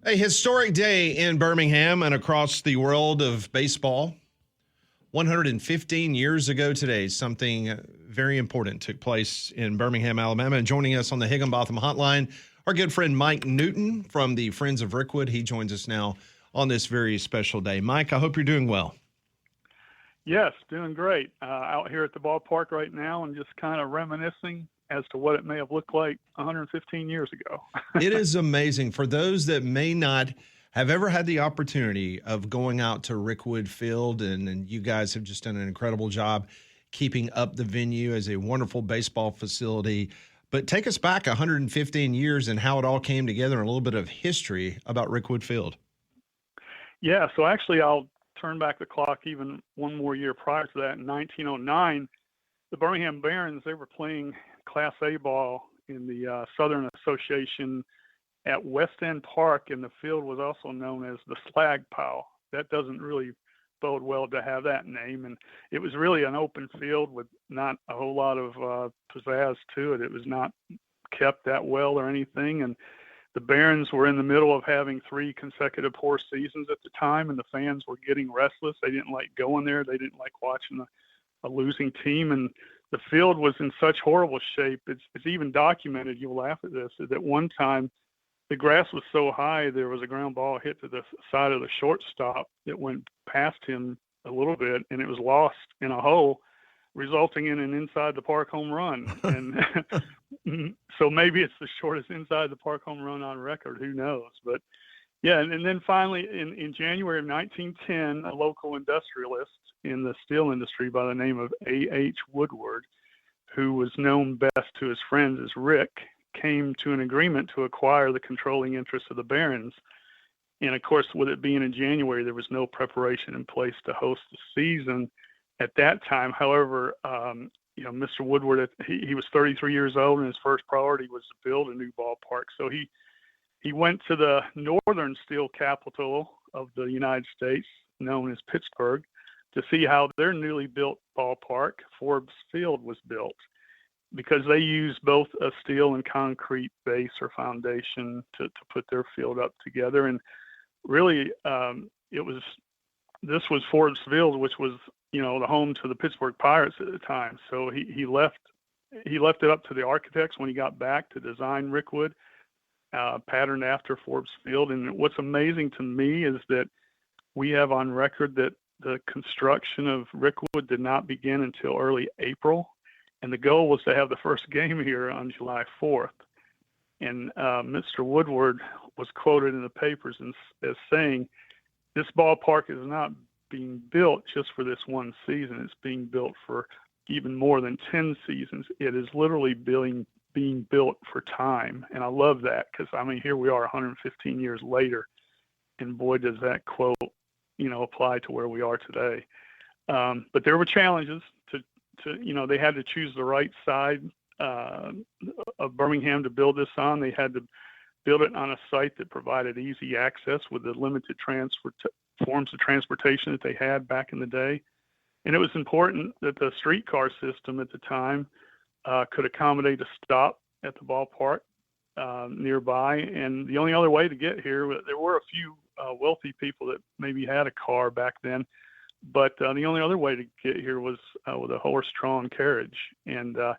A historic day in Birmingham and across the world of baseball. 115 years ago today, something very important took place in Birmingham, Alabama. And joining us on the Higginbotham Hotline, our good friend Mike Newton from the Friends of Rickwood. He joins us now on this very special day. Mike, I hope you're doing well. Yes, doing great. Out here at the ballpark right now and just kind of reminiscing as to what it may have looked like 115 years ago. It is amazing. For those that may not have ever had the opportunity of going out to Rickwood Field, and you guys have just done an incredible job keeping up the venue as a wonderful baseball facility. But take us back 115 years and how it all came together and a little bit of history about Rickwood Field. Yeah, so actually I'll turn back the clock even one more year prior to that. In 1909, the Birmingham Barons, they were playing Class A ball in the Southern Association at West End Park, and the field was also known as the Slag Pile. That doesn't really bode well to have that name, and it was really an open field with not a whole lot of pizzazz to it. It was not kept that well or anything, and the Barons were in the middle of having 3 consecutive poor seasons at the time, and the fans were getting restless. They didn't like going there. They didn't like watching a losing team, and the field was in such horrible shape. It's even documented, you'll laugh at this, that one time the grass was so high there was a ground ball hit to the side of the shortstop that went past him a little bit, and it was lost in a hole, resulting in an inside the park home run. And so maybe it's the shortest inside the park home run on record, who knows. But yeah, and then finally in January of 1910, a local industrialist in the steel industry by the name of A.H. Woodward, who was known best to his friends as Rick, came to an agreement to acquire the controlling interest of the Barons. And of course, with it being in January, there was no preparation in place to host the season at that time. However, Mr. Woodward, he was 33 years old, and his first priority was to build a new ballpark. So he went to the northern steel capital of the United States, known as Pittsburgh, to see how their newly built ballpark, Forbes Field, was built, because they used both a steel and concrete base or foundation to put their field up together. And really, this was Forbes Field, which was, the home to the Pittsburgh Pirates at the time. So he left it up to the architects when he got back to design Rickwood, patterned after Forbes Field. And what's amazing to me is that we have on record that the construction of Rickwood did not begin until early April, and the goal was to have the first game here on July 4th. And Mr. Woodward was quoted in the papers as saying, "This ballpark is not being built just for this one season. It's being built for even more than 10 seasons. It is literally being built for time." And I love that, because, here we are 115 years later, and boy, does that quote, apply to where we are today. But there were challenges to they had to choose the right side of Birmingham to build this on. They had to build it on a site that provided easy access with the limited forms of transportation that they had back in the day. And it was important that the streetcar system at the time could accommodate a stop at the ballpark nearby. And the only other way to get here, there were a few wealthy people that maybe had a car back then, but the only other way to get here was with a horse-drawn carriage. So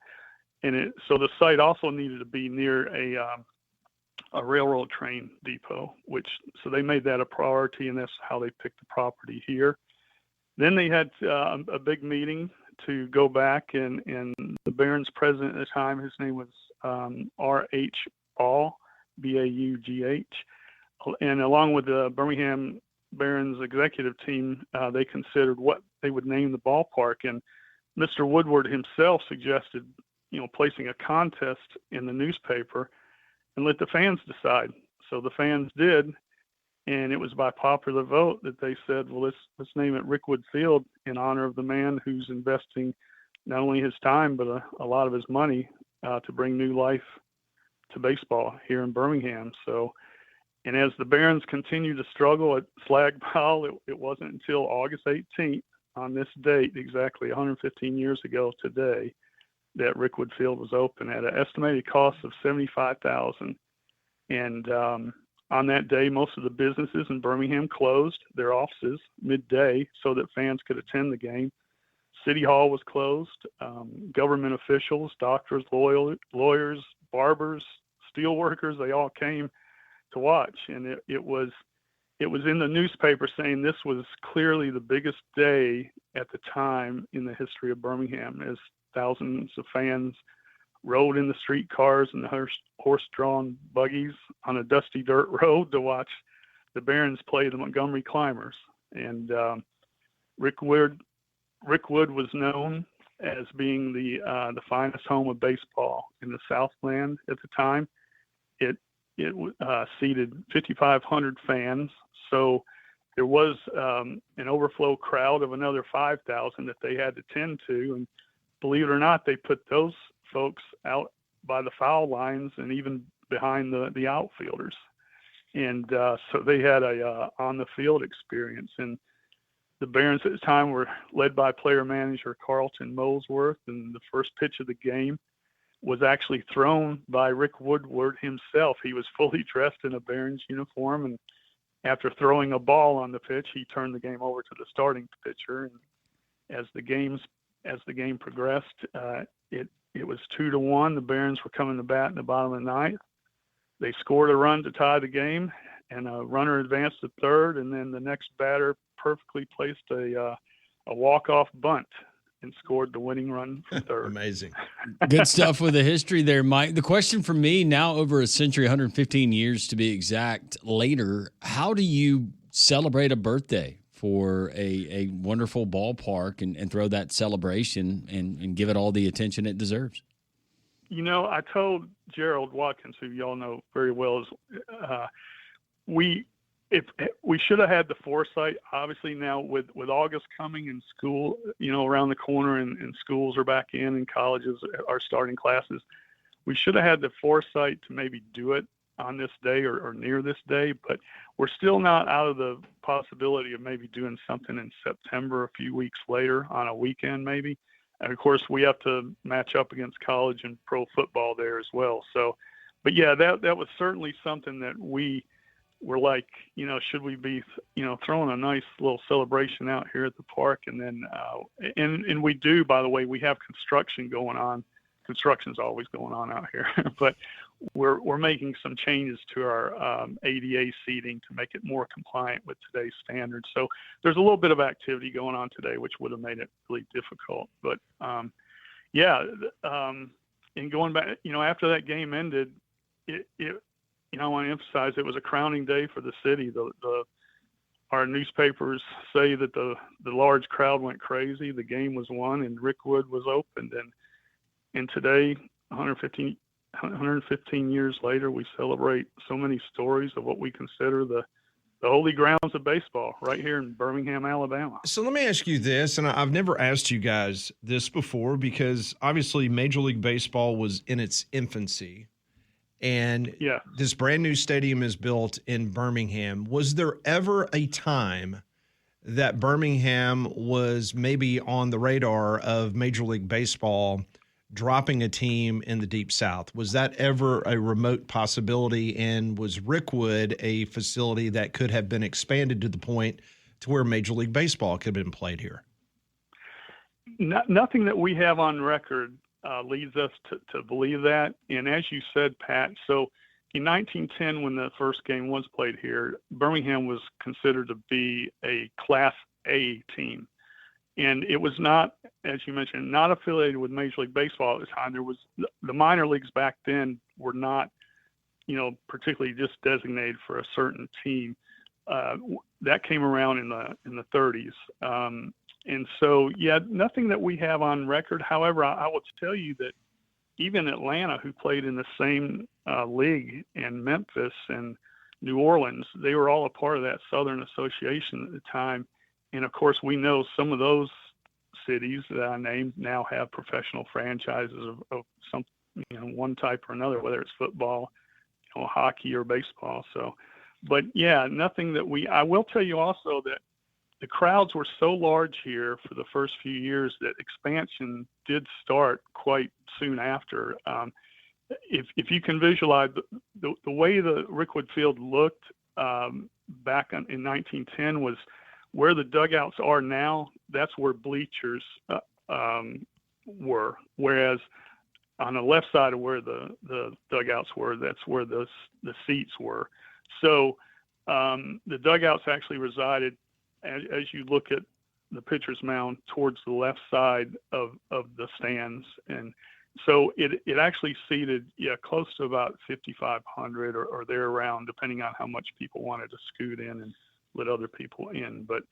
the site also needed to be near a railroad train depot, so they made that a priority, and that's how they picked the property here. Then they had a big meeting to go back, and the Barons president at the time, his name was R.H. Ball, B-A-U-G-H, and along with the Birmingham Barons executive team, they considered what they would name the ballpark. And Mr. Woodward himself suggested, placing a contest in the newspaper and let the fans decide. So the fans did, and it was by popular vote that they said, well, let's name it Rickwood Field in honor of the man who's investing not only his time but a lot of his money to bring new life to baseball here in Birmingham. So, and as the Barons continued to struggle at Slag Pile, it wasn't until August 18th, on this date, exactly 115 years ago today, that Rickwood Field was open at an estimated cost of $75,000. And On that day, most of the businesses in Birmingham closed their offices midday so that fans could attend the game. City Hall was closed. Government officials, doctors, lawyers, barbers, steel workers, they all came to watch. And it was in the newspaper saying this was clearly the biggest day at the time in the history of Birmingham, as thousands of fans rode in the streetcars and the horse-drawn buggies on a dusty dirt road to watch the Barons play the Montgomery Climbers. And Rickwood was known as being the finest home of baseball in the Southland at the time. It seated 5,500 fans, so there was an overflow crowd of another 5,000 that they had to tend to. And believe it or not, they put those folks out by the foul lines and even behind the outfielders. And so they had a on-the-field experience. And the Barons at the time were led by player-manager Carlton Molesworth, and the first pitch of the game was actually thrown by Rick Woodward himself. He was fully dressed in a Barons uniform, and after throwing a ball on the pitch, he turned the game over to the starting pitcher. And as the game progressed, it was 2-1. The Barons were coming to bat in the bottom of the ninth. They scored a run to tie the game, and a runner advanced to third, and then the next batter perfectly placed a walk-off bunt and scored the winning run from third. Amazing. Good stuff with the history there, Mike. The question for me, now over a century, 115 years to be exact, later, how do you celebrate a birthday for a wonderful ballpark and throw that celebration and give it all the attention it deserves? You know, I told Gerald Watkins, who y'all know very well, we should have had the foresight. Obviously, now with August coming and school, around the corner, and schools are back in and colleges are starting classes, we should have had the foresight to maybe do it on this day or near this day. But we're still not out of the possibility of maybe doing something in September, a few weeks later on a weekend maybe. And of course, we have to match up against college and pro football there as well. So, but yeah, that was certainly something that we were like, should we be, throwing a nice little celebration out here at the park? And then, and we do, by the way, we have construction going on. Construction's always going on out here, but we're making some changes to our ADA seating to make it more compliant with today's standards. So there's a little bit of activity going on today, which would have made it really difficult. But and going back, after that game ended, I want to emphasize it was a crowning day for the city. Our newspapers say that the large crowd went crazy. The game was won, and Rickwood was opened. And today, 115 years later, we celebrate so many stories of what we consider the holy grounds of baseball right here in Birmingham, Alabama. So let me ask you this, and I've never asked you guys this before because obviously Major League Baseball was in its infancy. And this brand new stadium is built in Birmingham. Was there ever a time that Birmingham was maybe on the radar of Major League Baseball dropping a team in the Deep South? Was that ever a remote possibility? And was Rickwood a facility that could have been expanded to the point to where Major League Baseball could have been played here? Nothing that we have on record leads us to believe that. And as you said, Pat, so in 1910, when the first game was played here, Birmingham was considered to be a Class A team. And it was not, as you mentioned, not affiliated with Major League Baseball at the time. There was the minor leagues back then were not, particularly just designated for a certain team. That came around in the 30s. And so, nothing that we have on record. However, I will tell you that even Atlanta, who played in the same league, and Memphis and New Orleans, they were all a part of that Southern Association at the time. And of course, we know some of those cities that I named now have professional franchises of some, one type or another, whether it's football, hockey or baseball. So, but nothing that I will tell you also that the crowds were so large here for the first few years that expansion did start quite soon after. if you can visualize the way the Rickwood Field looked back in 1910 was where the dugouts are now. That's where bleachers were, whereas on the left side of where the dugouts were, that's where the seats were. So the dugouts actually resided, as you look at the pitcher's mound, towards the left side of the stands. And so it actually seated, close to about 5,500 or there around, depending on how much people wanted to scoot in and let other people in. But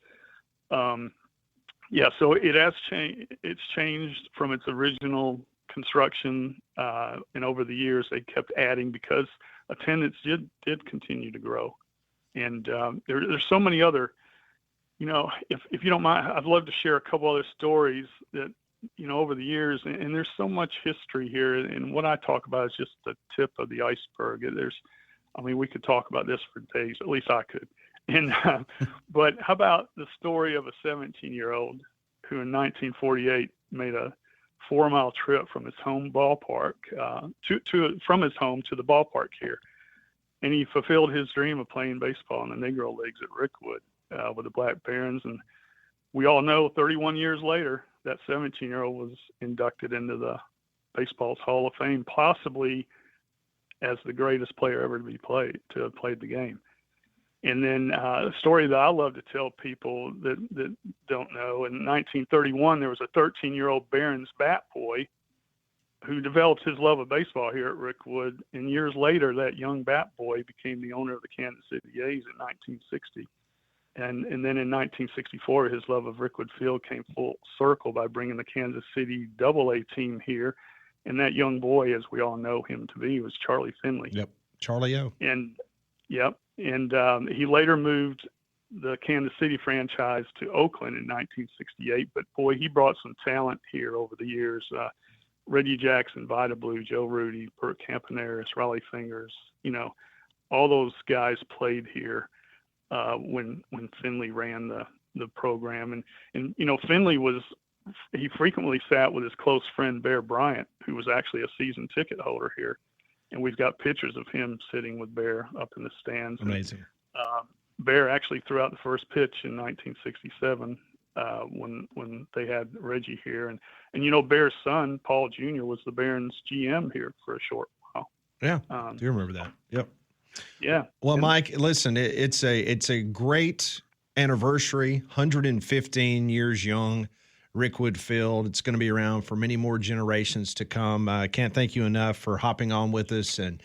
so it has changed. It's changed from its original construction, and over the years they kept adding because attendance did continue to grow. And there's so many other, if you don't mind, I'd love to share a couple other stories that, over the years, and there's so much history here, and what I talk about is just the tip of the iceberg. We could talk about this for days, at least I could. And but how about the story of a 17-year-old who in 1948 made a 4-mile trip from his home ballpark from his home to the ballpark here, and he fulfilled his dream of playing baseball in the Negro Leagues at Rickwood with the Black Barons. And we all know 31 years later, that 17-year-old was inducted into the baseball's Hall of Fame, possibly as the greatest player ever to have played the game. And then a story that I love to tell people that don't know, in 1931, there was a 13-year-old Barons bat boy who developed his love of baseball here at Rickwood. And years later, that young bat boy became the owner of the Kansas City A's in 1960. And then in 1964, his love of Rickwood Field came full circle by bringing the Kansas City AA team here. And that young boy, as we all know him to be, was Charlie Finley. Yep, Charlie O. And he later moved the Kansas City franchise to Oakland in 1968. But boy, he brought some talent here over the years. Reggie Jackson, Vida Blue, Joe Rudy, Bert Campaneris, Raleigh Fingers, all those guys played here when Finley ran the program. And Finley he frequently sat with his close friend Bear Bryant, who was actually a season ticket holder here. And we've got pictures of him sitting with Bear up in the stands. Amazing. And, Bear actually threw out the first pitch in 1967 when they had Reggie here. And Bear's son, Paul Jr., was the Barons GM here for a short while. Yeah, do you remember that? Yep. Yeah. Well, Mike, listen, it's a great anniversary, 115 years young. Rickwood Field. It's going to be around for many more generations to come. I can't thank you enough for hopping on with us and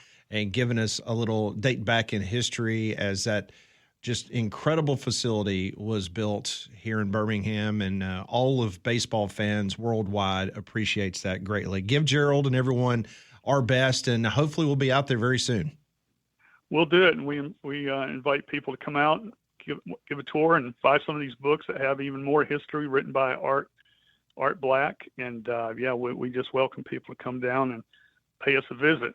giving us a little date back in history as that just incredible facility was built here in Birmingham, and all of baseball fans worldwide appreciates that greatly. Give Gerald and everyone our best, and hopefully we'll be out there very soon. We'll do it, and we invite people to come out and give a tour and buy some of these books that have even more history written by Art Black. And we just welcome people to come down and pay us a visit.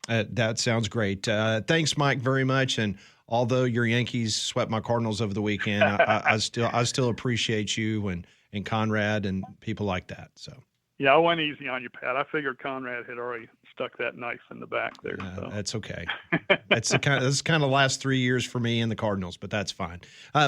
That sounds great. Thanks, Mike, very much. And although your Yankees swept my Cardinals over the weekend, I still appreciate you and Conrad and people like that. So yeah, I went easy on you, Pat. I figured Conrad had already stuck that knife in the back there. So. That's okay. That's kind of the last 3 years for me and the Cardinals, but that's fine.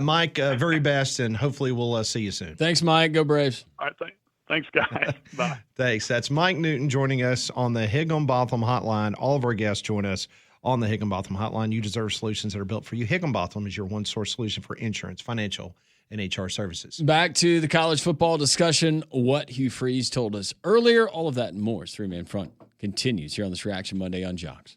Mike, very best, and hopefully we'll see you soon. Thanks, Mike. Go Braves. All right, thanks, guys. Bye. Thanks. That's Mike Newton joining us on the Higginbotham Hotline. All of our guests join us on the Higginbotham Hotline. You deserve solutions that are built for you. Higginbotham is your one-source solution for insurance, financial, and HR services. Back to the college football discussion, what Hugh Freeze told us earlier, all of that and more. Three-Man Front continues here on this Reaction Monday on Jocks.